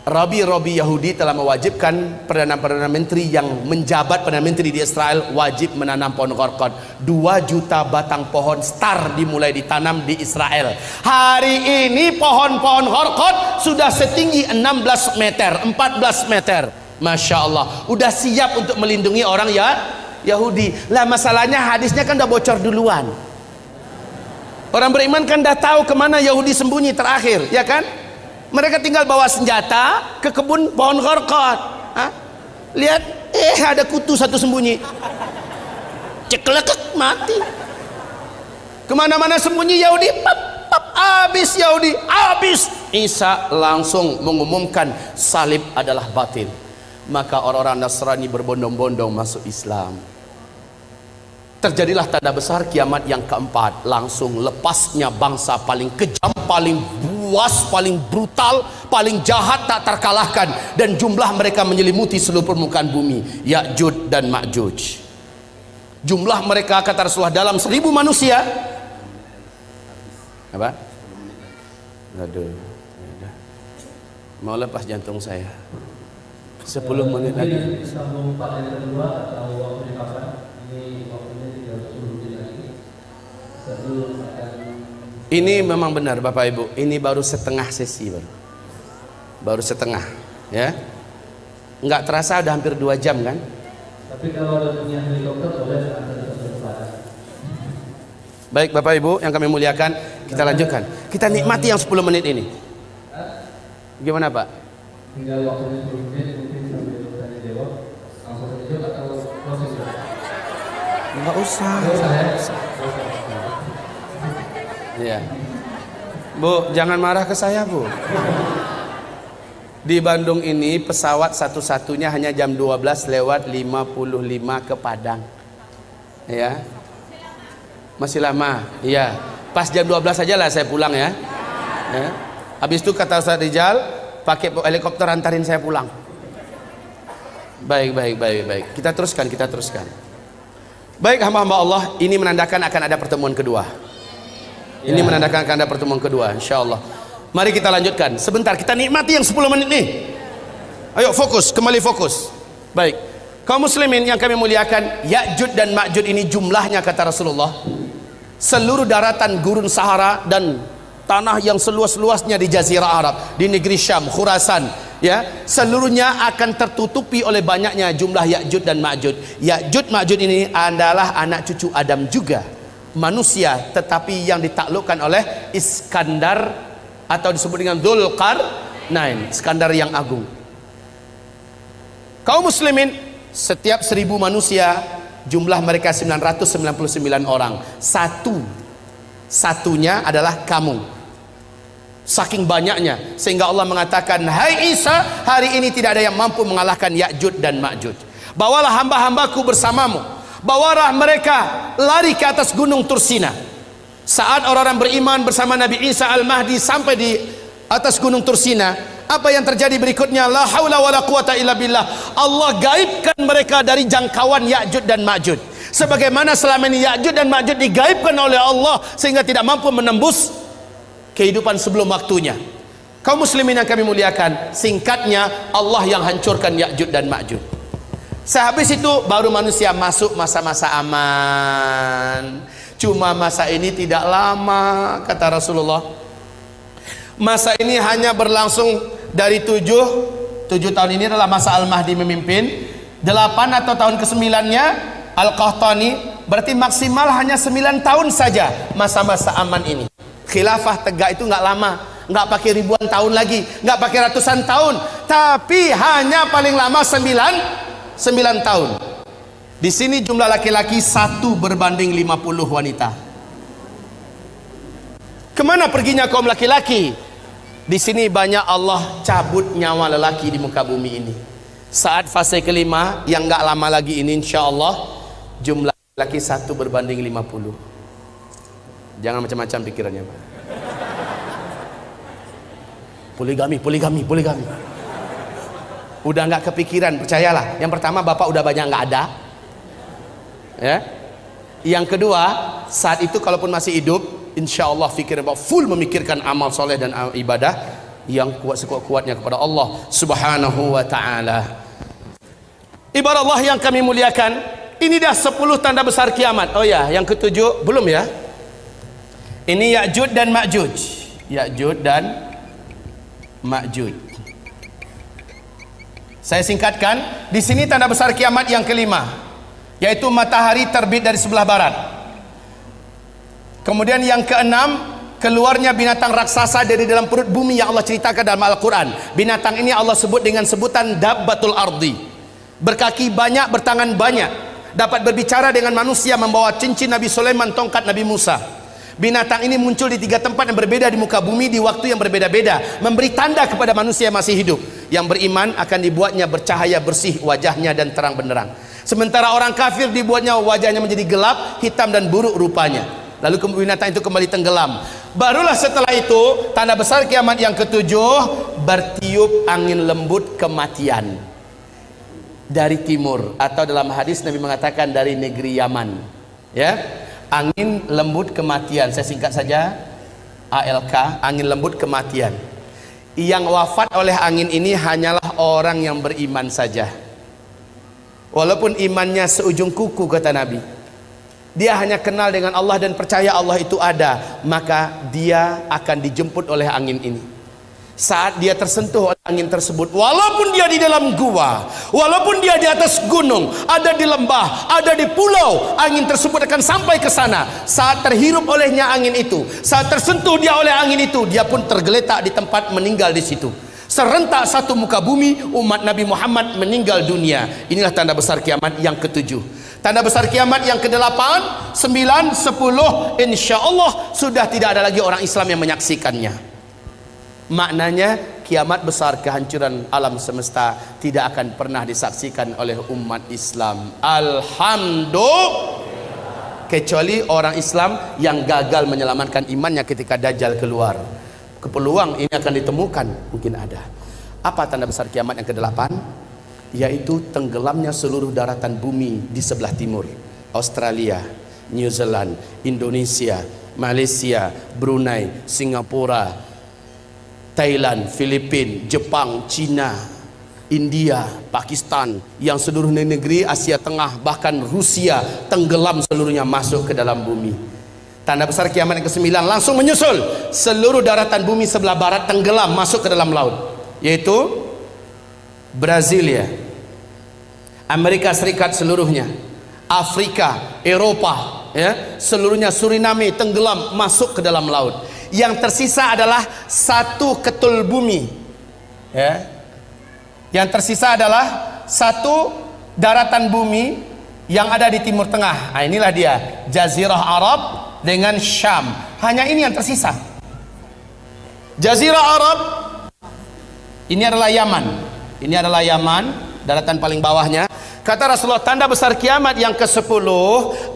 Rabi Yahudi telah mewajibkan Perdana Menteri yang menjabat Perdana Menteri di Israel wajib menanam pohon gharqad. 2 juta batang pohon star dimulai ditanam di Israel. Hari ini pohon-pohon gharqad sudah setinggi 16 meter, 14 meter. Masya Allah, udah siap untuk melindungi orang ya Yahudi. Lah masalahnya hadisnya kan udah bocor duluan. Orang beriman kan dah tahu kemana Yahudi sembunyi terakhir, ya kan? Mereka tinggal bawa senjata ke kebun pohon gharqad. Lihat, ada kutu satu sembunyi. Ceklekek, mati. Kemana-mana sembunyi Yahudi, pap, pap, habis Yahudi, habis. Isa langsung mengumumkan salib adalah batil. Maka orang-orang Nasrani berbondong-bondong masuk Islam. Terjadilah tanda besar kiamat yang keempat. Langsung lepasnya bangsa paling kejam, paling buas, paling brutal, paling jahat tak terkalahkan, dan jumlah mereka menyelimuti seluruh permukaan bumi, Ya'juj dan Ma'juj. Jumlah mereka kata Rasulullah dalam 1000 manusia. Apa? Aduh, mau lepas jantung saya. 10 menit lagi. Sambung 4 yang kedua atau waktu kapan? Ini waktunya 30 menit lagi. Ini memang benar Bapak Ibu. Ini baru setengah sesi baru setengah, ya. Nggak terasa udah hampir 2 jam kan? Tapi kalau ada punya helikopter boleh antar ke depan. Baik Bapak Ibu yang kami muliakan, kita lanjutkan. Kita nikmati yang 10 menit ini. Gimana Pak? Tinggal waktunya 10 menit, mungkin sambil bertanya jawab. Langsung saja atau proses? Nggak usah. Ya. Bu, jangan marah ke saya Bu. Di Bandung ini pesawat satu-satunya hanya jam 12 lewat 55 ke Padang. Ya. Masih lama. Iya. Pas jam 12 saja lah saya pulang ya. Ya. Habis itu kata Ustaz Rijal, pakai helikopter antarin saya pulang. Baik. Kita teruskan. Baik hamba-hamba Allah, ini menandakan akan ada pertemuan kedua. Ini menandakan akan ada pertemuan kedua, insyaallah. Mari kita lanjutkan. Sebentar, kita nikmati yang 10 menit nih. Ayo fokus, kembali fokus. Baik, kaum muslimin yang kami muliakan, Ya'juj dan Ma'juj ini jumlahnya kata Rasulullah, seluruh daratan gurun Sahara dan tanah yang seluas-luasnya di Jazirah Arab, di negeri Syam, Khurasan, ya, seluruhnya akan tertutupi oleh banyaknya jumlah Ya'juj dan Ma'juj. Ya'juj Ma'juj ini adalah anak cucu Adam juga, manusia, tetapi yang ditaklukkan oleh Iskandar atau disebut dengan Dzulqarnain, Iskandar yang agung. Kaum muslimin, setiap 1000 manusia jumlah mereka 999 orang. Satunya adalah kamu. Saking banyaknya sehingga Allah mengatakan, hai Isa, hari ini tidak ada yang mampu mengalahkan Ya'juj dan Ma'juj. Bawalah hamba-hambaku bersamamu, bawalah mereka lari ke atas gunung Tursina. Saat orang-orang beriman bersama Nabi Isa Al-Mahdi sampai di atas gunung Tursina, apa yang terjadi berikutnya? La haula wala quwata illa billah. Allah gaibkan mereka dari jangkauan Ya'juj dan Ma'juj, sebagaimana selama ini Ya'juj dan Ma'juj digaibkan oleh Allah sehingga tidak mampu menembus kehidupan sebelum waktunya. Kaum muslimin yang kami muliakan, singkatnya Allah yang hancurkan Ya'juj dan Ma'juj. Sehabis itu baru manusia masuk masa-masa aman. Cuma masa ini tidak lama kata Rasulullah. Masa ini hanya berlangsung dari 7 tahun. Ini adalah masa Al-Mahdi memimpin. 8 atau tahun ke-9-nya Al-Qahtani, berarti maksimal hanya 9 tahun saja masa-masa aman ini. Khilafah tegak itu nggak lama, nggak pakai ribuan tahun lagi, nggak pakai ratusan tahun, tapi hanya paling lama 9 tahun. Di sini jumlah laki-laki 1 berbanding 50 wanita. Kemana perginya kaum laki-laki? Di sini banyak Allah cabut nyawa lelaki di muka bumi ini. Saat fase kelima yang nggak lama lagi ini, insya Allah jumlah laki 1 berbanding 50. Jangan macam-macam pikirannya, Pak. Poligami. Udah nggak kepikiran, percayalah. Yang pertama, bapak udah banyak nggak ada, ya. Yang kedua, saat itu kalaupun masih hidup, insya Allah fikir bapak full memikirkan amal soleh dan ibadah yang kuat sekuat-kuatnya kepada Allah Subhanahu wa Ta'ala. Ibarat Allah yang kami muliakan, ini dah 10 tanda besar kiamat. Oh ya, yang ke-7 belum ya? Ini Ya'juj dan Ma'juj. Ya'juj dan Ma'juj. Saya singkatkan, di sini tanda besar kiamat yang kelima, yaitu matahari terbit dari sebelah barat. Kemudian yang keenam, keluarnya binatang raksasa dari dalam perut bumi yang Allah ceritakan dalam Al-Quran. Binatang ini Allah sebut dengan sebutan Dabbatul Ardi. Berkaki banyak, bertangan banyak, dapat berbicara dengan manusia, membawa cincin Nabi Sulaiman, tongkat Nabi Musa. Binatang ini muncul di 3 tempat yang berbeda di muka bumi di waktu yang berbeda-beda, memberi tanda kepada manusia yang masih hidup. Yang beriman akan dibuatnya bercahaya bersih wajahnya dan terang benderang. Sementara orang kafir dibuatnya wajahnya menjadi gelap, hitam dan buruk rupanya. Lalu binatang itu kembali tenggelam. Barulah setelah itu tanda besar kiamat yang ke-7, bertiup angin lembut kematian dari timur, atau dalam hadis Nabi mengatakan dari negeri Yaman, ya. Angin lembut kematian, saya singkat saja, ALK, angin lembut kematian. Yang wafat oleh angin ini hanyalah orang yang beriman saja, walaupun imannya seujung kuku kata Nabi. Dia hanya kenal dengan Allah dan percaya Allah itu ada, maka dia akan dijemput oleh angin ini. Saat dia tersentuh oleh angin tersebut, walaupun dia di dalam gua, walaupun dia di atas gunung, ada di lembah, ada di pulau, angin tersebut akan sampai ke sana. Saat terhirup olehnya angin itu, saat tersentuh dia oleh angin itu, dia pun tergeletak di tempat, meninggal di situ. Serentak satu muka bumi umat Nabi Muhammad meninggal dunia. Inilah tanda besar kiamat yang ke-7. Tanda besar kiamat yang ke-8, 9, 10, insya Allah sudah tidak ada lagi orang Islam yang menyaksikannya. Maknanya kiamat besar, kehancuran alam semesta tidak akan pernah disaksikan oleh umat Islam, alhamdulillah, kecuali orang Islam yang gagal menyelamatkan imannya ketika Dajjal keluar. Peluang ini akan ditemukan, mungkin ada. Apa tanda besar kiamat yang ke-8? Yaitu tenggelamnya seluruh daratan bumi di sebelah timur, Australia, New Zealand, Indonesia, Malaysia, Brunei, Singapura, Thailand, Filipina, Jepang, Cina, India, Pakistan, yang seluruh negeri Asia Tengah, bahkan Rusia tenggelam seluruhnya masuk ke dalam bumi. Tanda besar kiamat yang ke-9 langsung menyusul. Seluruh daratan bumi sebelah barat tenggelam masuk ke dalam laut, yaitu Brasilia, Amerika Serikat seluruhnya, Afrika, Eropa, ya, seluruhnya, Suriname tenggelam masuk ke dalam laut. Yang tersisa adalah satu ketul bumi, ya. Yang tersisa adalah satu daratan bumi yang ada di Timur Tengah. Nah, inilah dia, Jazirah Arab dengan Syam. Hanya ini yang tersisa. Jazirah Arab ini adalah Yaman. Ini adalah Yaman, daratan paling bawahnya. Kata Rasulullah, tanda besar kiamat yang ke-10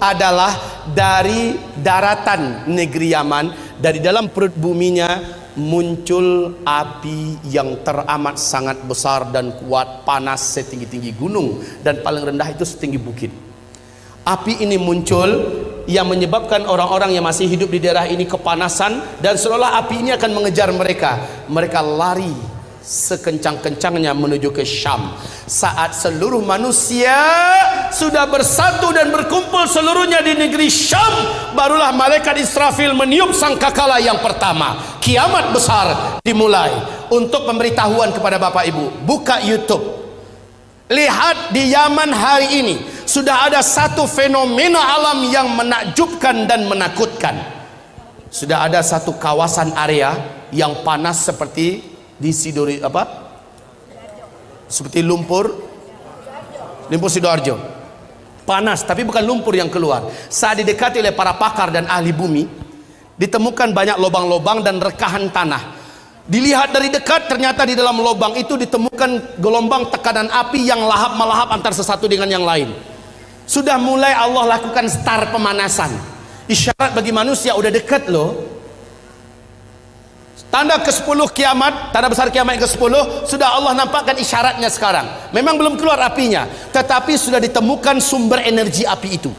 adalah dari daratan negeri Yaman, dari dalam perut buminya muncul api yang teramat sangat besar dan kuat, panas setinggi-tinggi gunung, dan paling rendah itu setinggi bukit. Api ini muncul yang menyebabkan orang-orang yang masih hidup di daerah ini kepanasan, dan seolah api ini akan mengejar mereka. Mereka lari sekencang-kencangnya menuju ke Syam. Saat seluruh manusia sudah bersatu dan berkumpul seluruhnya di negeri Syam, barulah malaikat Israfil meniup sangkakala yang pertama. Kiamat besar dimulai. Untuk pemberitahuan kepada Bapak Ibu, buka YouTube, lihat di Yaman hari ini sudah ada satu fenomena alam yang menakjubkan dan menakutkan. Sudah ada satu kawasan area yang panas seperti di Sidori, seperti lumpur Sidoarjo. Panas, tapi bukan lumpur yang keluar. Saat didekati oleh para pakar dan ahli bumi, ditemukan banyak lubang-lubang dan rekahan tanah. Dilihat dari dekat, ternyata di dalam lubang itu ditemukan gelombang tekanan api yang lahap-melahap antar sesuatu dengan yang lain. Sudah mulai Allah lakukan start pemanasan. Isyarat bagi manusia udah dekat loh. Tanda ke-10 kiamat, tanda besar kiamat yang ke-10, sudah Allah nampakkan isyaratnya sekarang. Memang belum keluar apinya, tetapi sudah ditemukan sumber energi api itu,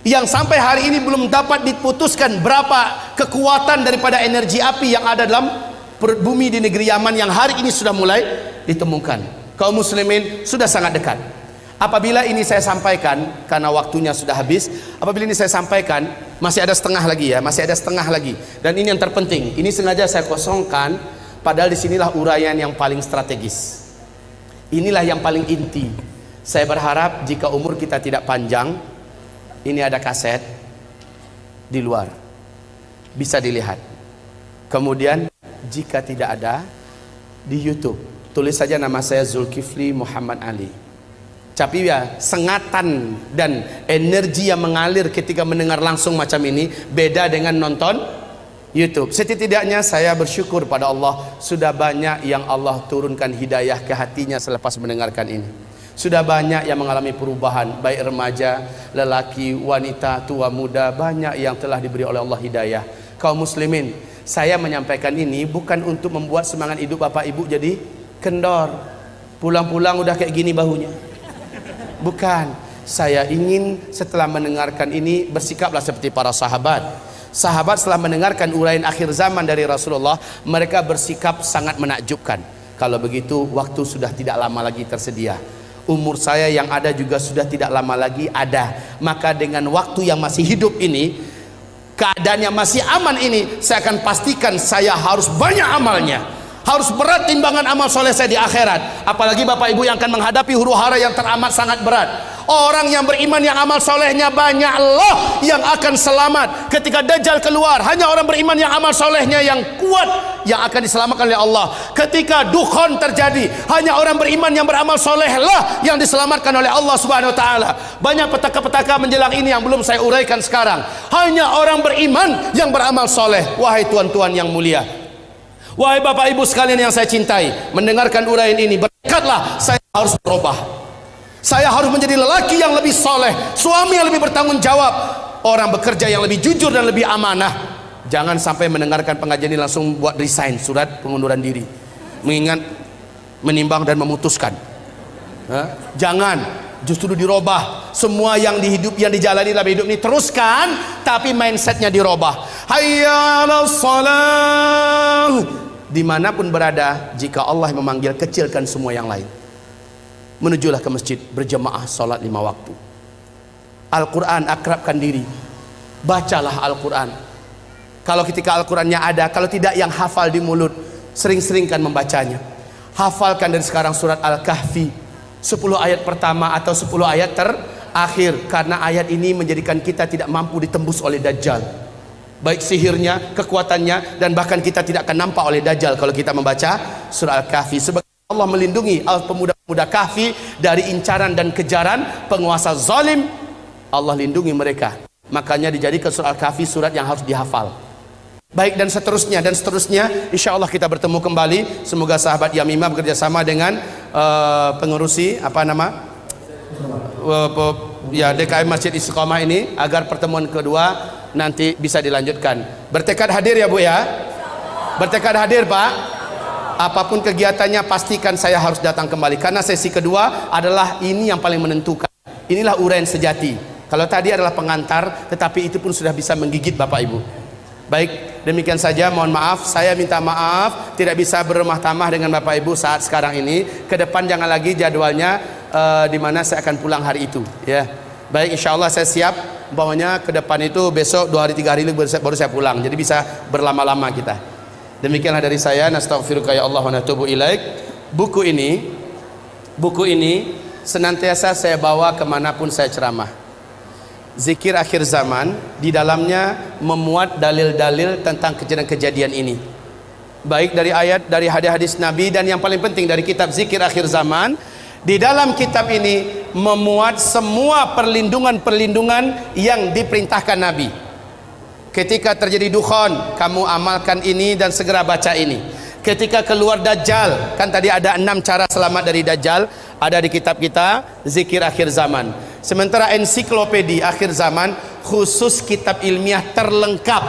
yang sampai hari ini belum dapat diputuskan berapa kekuatan daripada energi api yang ada dalam perut bumi di negeri Yaman, yang hari ini sudah mulai ditemukan. Kaum muslimin, sudah sangat dekat. Apabila ini saya sampaikan, karena waktunya sudah habis, apabila ini saya sampaikan, masih ada setengah lagi ya, masih ada setengah lagi. Dan ini yang terpenting, ini sengaja saya kosongkan, padahal disinilah uraian yang paling strategis. Inilah yang paling inti. Saya berharap jika umur kita tidak panjang, ini ada kaset di luar, bisa dilihat. Kemudian jika tidak ada, di YouTube, tulis saja nama saya Zulkifli Muhammad Ali. Tapi ya, sengatan dan energi yang mengalir ketika mendengar langsung macam ini beda dengan nonton YouTube. Setidaknya saya bersyukur pada Allah, sudah banyak yang Allah turunkan hidayah ke hatinya selepas mendengarkan ini. Sudah banyak yang mengalami perubahan, baik remaja, lelaki, wanita, tua, muda, banyak yang telah diberi oleh Allah hidayah. Kaum muslimin, saya menyampaikan ini bukan untuk membuat semangat hidup Bapak Ibu jadi kendor, pulang-pulang udah kayak gini bahunya. Bukan, saya ingin setelah mendengarkan ini bersikaplah seperti para sahabat. Sahabat setelah mendengarkan uraian akhir zaman dari Rasulullah, mereka bersikap sangat menakjubkan. Kalau begitu, waktu sudah tidak lama lagi tersedia. Umur saya yang ada juga sudah tidak lama lagi ada. Maka dengan waktu yang masih hidup ini, keadaan yang masih aman ini, saya akan pastikan saya harus banyak amalnya. Harus berat timbangan amal soleh saya di akhirat. Apalagi Bapak Ibu yang akan menghadapi huru hara yang teramat sangat berat. Orang yang beriman yang amal solehnya banyak, Allah yang akan selamat ketika Dajjal keluar. Hanya orang beriman yang amal solehnya yang kuat yang akan diselamatkan oleh Allah. Ketika dukhon terjadi, hanya orang beriman yang beramal solehlah yang diselamatkan oleh Allah Subhanahu Wa Taala. Banyak petaka-petaka menjelang ini yang belum saya uraikan sekarang. Hanya orang beriman yang beramal soleh. Wahai tuan-tuan yang mulia, wahai Bapak Ibu sekalian yang saya cintai, mendengarkan uraian ini berkatlah saya harus berubah. Saya harus menjadi lelaki yang lebih soleh, suami yang lebih bertanggung jawab, orang bekerja yang lebih jujur dan lebih amanah. Jangan sampai mendengarkan pengajian ini langsung buat resign, surat pengunduran diri, mengingat, menimbang dan memutuskan. Jangan, justru dirubah. Semua yang dijalani dalam hidup ini teruskan, tapi mindsetnya dirubah. Hayya 'alas shalah. Dimanapun berada, jika Allah memanggil, kecilkan semua yang lain. menujulah ke masjid berjamaah salat 5 waktu. Al-Quran, akrabkan diri, bacalah Al-Quran. Kalau ketika Al-Qurannya ada, kalau tidak yang hafal di mulut, sering-seringkan membacanya. Hafalkan dari sekarang surat Al-Kahfi 10 ayat pertama atau 10 ayat terakhir, karena ayat ini menjadikan kita tidak mampu ditembus oleh Dajjal, baik sihirnya, kekuatannya, dan bahkan kita tidak akan nampak oleh Dajjal kalau kita membaca surah Al-Kahfi. Sebab Allah melindungi pemuda-pemuda Kahfi dari incaran dan kejaran penguasa zalim. Allah lindungi mereka, makanya dijadikan surah Al-Kahfi surat yang harus dihafal. Baik, dan seterusnya dan seterusnya. Insya Allah kita bertemu kembali. Semoga sahabat Yamimah bekerja sama dengan pengurusi DKM Masjid Istiqomah ini agar pertemuan kedua nanti bisa dilanjutkan. Bertekad hadir ya Bu ya? Bertekad hadir Pak? Apapun kegiatannya pastikan saya harus datang kembali, karena sesi kedua adalah ini yang paling menentukan. Inilah uraian sejati. Kalau tadi adalah pengantar, tetapi itu pun sudah bisa menggigit Bapak Ibu. Baik, demikian saja. Mohon maaf, saya minta maaf tidak bisa berumah tamah dengan Bapak Ibu saat sekarang ini. Ke depan jangan lagi jadwalnya di mana saya akan pulang hari itu ya. Baik, insya Allah saya siap. Bawahnya ke depan itu besok 2 hari 3 hari baru saya pulang, jadi bisa berlama-lama kita. Demikianlah dari saya. Nastaghfiruka ya Allah wa natubu ilaik. Buku ini senantiasa saya bawa kemanapun saya ceramah. Zikir akhir zaman, di dalamnya memuat dalil-dalil tentang kejadian-kejadian ini, baik dari ayat, dari hadis-hadis Nabi, dan yang paling penting dari kitab Zikir Akhir Zaman. Di dalam kitab ini memuat semua perlindungan-perlindungan yang diperintahkan Nabi. Ketika terjadi dukhon, kamu amalkan ini dan segera baca ini. Ketika keluar Dajjal, kan tadi ada 6 cara selamat dari Dajjal, ada di kitab kita Zikir Akhir Zaman. Sementara ensiklopedi akhir zaman khusus kitab ilmiah terlengkap,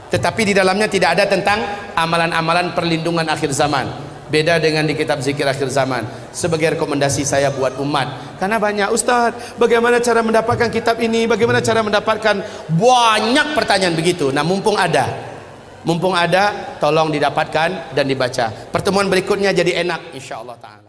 tetapi di dalamnya tidak ada tentang amalan-amalan perlindungan akhir zaman. Beda dengan di kitab Zikir Akhir Zaman. Sebagai rekomendasi saya buat umat, karena banyak Ustadz, bagaimana cara mendapatkan kitab ini, bagaimana cara mendapatkan, banyak pertanyaan begitu. Nah, mumpung ada, tolong didapatkan dan dibaca. Pertemuan berikutnya jadi enak insyaallah ta'ala.